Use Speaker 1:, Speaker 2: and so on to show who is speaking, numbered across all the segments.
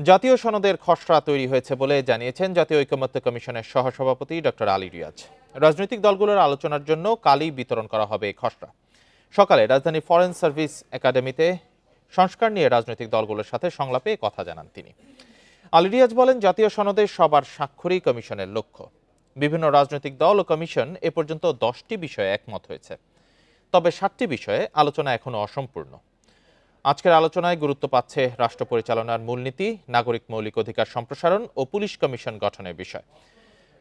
Speaker 1: জাতীয় সনদের খসড়া তৈরি হয়েছে বলে জানিয়েছেন জাতীয় ঐকমত্য কমিশনের সহসভাপতি ডক্টর আলী রিয়াজ। রাজনৈতিক দলগুলোর আলোচনার জন্য কালই বিতরণ করা হবে এই খসড়া। সকালে রাজধানী ফরেন সার্ভিস একাডেমিতে সংস্কার নিয়ে রাজনৈতিক দলগুলোর সাথে সংলাপে কথা জানান তিনি। আলী রিয়াজ বলেন, জাতীয় সনদে সবার স্বাক্ষরই কমিশনের লক্ষ্য। বিভিন্ন রাজনৈতিক দল ও কমিশন এ পর্যন্ত 10টি বিষয়ে একমত হয়েছে, তবে 7টি বিষয়ে আলোচনা এখনো অসম্পূর্ণ। আজকের আলোচনায় গুরুত্ব পাচ্ছে রাষ্ট্র পরিচালনার মূলনীতি, নাগরিক মৌলিক অধিকার সম্প্রসারণ ও পুলিশ কমিশন গঠনের বিষয়।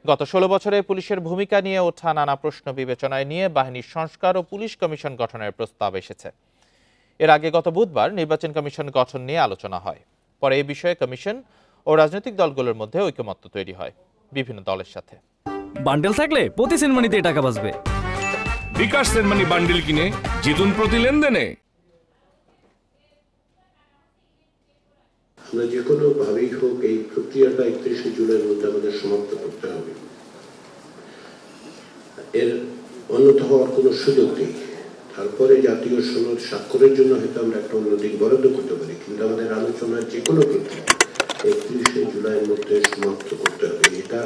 Speaker 1: গত 16 বছরে পুলিশের ভূমিকা নিয়ে ওঠা নানা প্রশ্ন বিবেচনায় নিয়ে বাহিনীর সংস্কার ও পুলিশ কমিশন গঠনের প্রস্তাব এসেছে। এর আগে গত বুধবার নির্বাচন কমিশন গঠন নিয়ে আলোচনা হয়। পরে এই বিষয়ে কমিশন ও রাজনৈতিক দলগুলোর মধ্যে ঐকমত্য তৈরি হয় বিভিন্ন দলের সাথে।
Speaker 2: বান্ডেল থাকলে প্রতি সেনমানিতে টাকা বাঁচবে।
Speaker 3: বিকাশ সেনমানি বান্ডেল কিনে জিতুন প্রতি লেনদেনে।
Speaker 4: আমরা যে কোনো ভাবেই হোক এই প্রক্রিয়াটা 31শে জুলাইয়ের মধ্যে আমাদের সমাপ্ত করতে হবে। এর অন্যথা হওয়ার কোনো সুযোগ নেই। তারপরে জাতীয় সনদ স্বাক্ষরের জন্য হয়তো আমরা একটা অন্য দিক বরাদ্দ করতে পারি, কিন্তু আমাদের আলোচনার যে কোনো প্রক্রিয়া 31শে জুলাইয়ের মধ্যে সমাপ্ত করতে হবে। এটা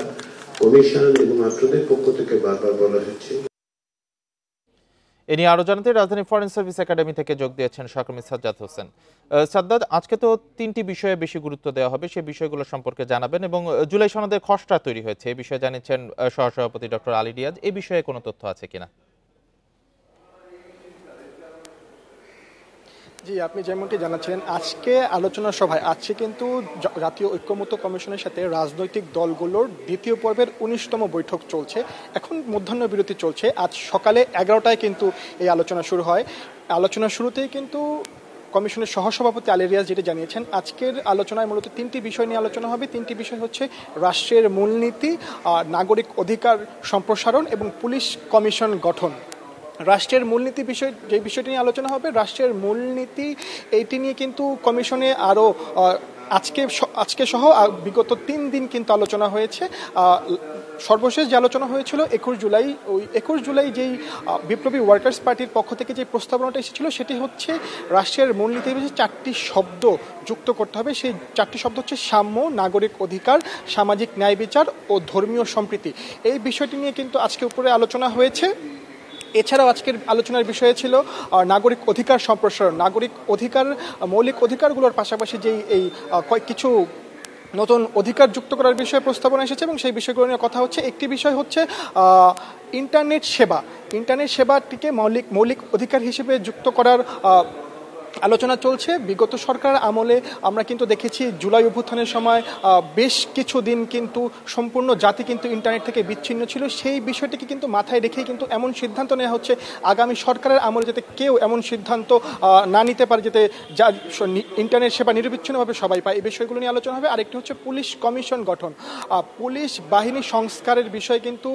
Speaker 4: কমিশন এবং আপনাদের পক্ষ থেকে বারবার বলা হচ্ছে।
Speaker 1: এ নিয়ে আরো জানাতে রাজধানী ফরেন সার্ভিস একাডেমি থেকে যোগ দিয়েছেন সহকর্মী সাজ্জাদ হোসেন। সাজ্জাদ, আজকে তো 3টি বিষয়ে বেশি গুরুত্ব দেওয়া হবে, সেই বিষয়গুলো সম্পর্কে জানাবেন এবং জুলাই সনদের খসড়া তৈরি হয়েছে এই বিষয়ে জানিয়েছেন সহসভাপতি ডক্টর আলী রিয়াজ। এই বিষয়ে কোনো তথ্য আছে কিনা?
Speaker 5: জি, আপনি যেমনটি জানাচ্ছেন, আজকে আলোচনা সভায় আজকে কিন্তু জাতীয় ঐকমত্য কমিশনের সাথে রাজনৈতিক দলগুলোর দ্বিতীয় পর্বের 19তম বৈঠক চলছে। এখন মধ্যাহ্ন বিরতি চলছে। আজ সকালে 11টায় কিন্তু এই আলোচনা শুরু হয়। আলোচনা শুরুতেই কিন্তু কমিশনের সহসভাপতি আলী রিয়াজ যেটি জানিয়েছেন, আজকের আলোচনায় মূলত 3টি বিষয় নিয়ে আলোচনা হবে। 3টি বিষয় হচ্ছে রাষ্ট্রের মূলনীতি, নাগরিক অধিকার সম্প্রসারণ এবং পুলিশ কমিশন গঠন। রাষ্ট্রের মূলনীতি বিষয় যে বিষয়টি নিয়ে আলোচনা হবে, রাষ্ট্রের মূলনীতি এইটি নিয়ে কিন্তু কমিশনে আরও আজকে সহ বিগত 3 দিন কিন্তু আলোচনা হয়েছে। সর্বশেষ যে আলোচনা হয়েছিল 21 জুলাই, ওই 21 জুলাই যেই বিপ্লবী ওয়ার্কার্স পার্টির পক্ষ থেকে যে প্রস্তাবনাটা এসেছিল সেটি হচ্ছে রাষ্ট্রের মূলনীতির বিষয়ে 4টি শব্দ যুক্ত করতে হবে। সেই 4টি শব্দ হচ্ছে সাম্য, নাগরিক অধিকার, সামাজিক ন্যায় বিচার ও ধর্মীয় সম্প্রীতি। এই বিষয়টি নিয়ে কিন্তু আজকে উপরে আলোচনা হয়েছে। এছাড়াও আজকের আলোচনার বিষয় ছিল নাগরিক অধিকার সম্প্রসারণ। নাগরিক অধিকার, মৌলিক অধিকারগুলোর পাশাপাশি যেই এই কিছু নতুন অধিকার যুক্ত করার বিষয়ে প্রস্তাবনা এসেছে এবং সেই বিষয়গুলো নিয়ে কথা হচ্ছে। একটি বিষয় হচ্ছে ইন্টারনেট সেবা। ইন্টারনেট সেবাটিকে মৌলিক অধিকার হিসেবে যুক্ত করার আলোচনা চলছে। বিগত সরকার আমলে আমরা কিন্তু দেখেছি জুলাই অভ্যুত্থানের সময় বেশ কিছুদিন কিন্তু সম্পূর্ণ জাতি কিন্তু ইন্টারনেট থেকে বিচ্ছিন্ন ছিল। সেই বিষয়টিকে কিন্তু মাথায় রেখেই কিন্তু এমন সিদ্ধান্ত নেওয়া হচ্ছে আগামী সরকারের আমলে যাতে কেউ এমন সিদ্ধান্ত না নিতে পারে, যাতে যা ইন্টারনেট সেবা নিরবিচ্ছিন্নভাবে সবাই পায়। এই বিষয়গুলো নিয়ে আলোচনা হবে। আরেকটি হচ্ছে পুলিশ কমিশন গঠন। পুলিশ বাহিনী সংস্কারের বিষয়ে কিন্তু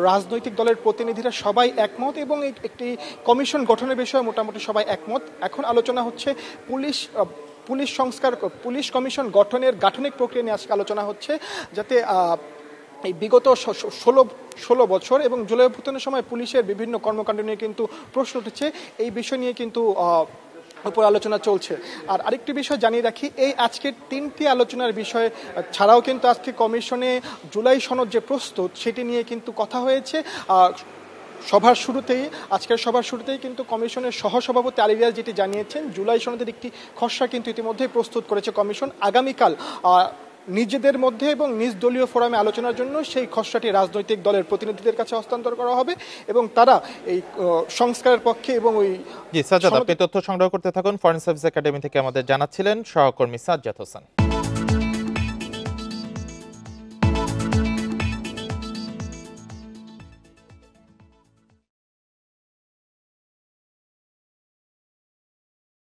Speaker 5: রাজনৈতিক দলের প্রতিনিধিরা সবাই একমত এবং একটি কমিশন গঠনের বিষয়ে মোটামুটি সবাই একমত। এখন আলোচনা হচ্ছে পুলিশ কমিশন গঠনের গাঠনিক প্রক্রিয়া নিয়ে আজকে আলোচনা হচ্ছে, যাতে এই বিগত 16 বছর এবং জুলাই অভ্যুত্থানের সময় পুলিশের বিভিন্ন কর্মকাণ্ড নিয়ে কিন্তু প্রশ্ন উঠেছে। এই বিষয় নিয়ে কিন্তু উপর আলোচনা চলছে। আর আরেকটি বিষয় জানিয়ে রাখি, এই আজকের 3টি আলোচনার বিষয় ছাড়াও কিন্তু আজকে কমিশনে জুলাই সনদ যে প্রস্তুত সেটি নিয়ে কিন্তু কথা হয়েছে। আজকের সভার শুরুতেই কিন্তু কমিশনের সহসভাপতি আলী রিয়াজ যেটি জানিয়েছেন, জুলাই সনদের একটি খসড়া কিন্তু ইতিমধ্যেই প্রস্তুত করেছে কমিশন। আগামীকাল নিজেদের মধ্যে এবং নিজ দলীয় ফোরামে আলোচনার জন্য সেই খসড়াটি রাজনৈতিক দলের প্রতিনিধিদের কাছে হস্তান্তর করা হবে এবং তারা এই সংস্কারের পক্ষে এবং ওই
Speaker 1: জি সাজ্জাদ, আপনি তথ্য সংগ্রহ করতে থাকুন। ফরেন সার্ভিস একাডেমি থেকে আমাদের জানাচ্ছিলেন সহকর্মী সাজ্জাদ হোসেন।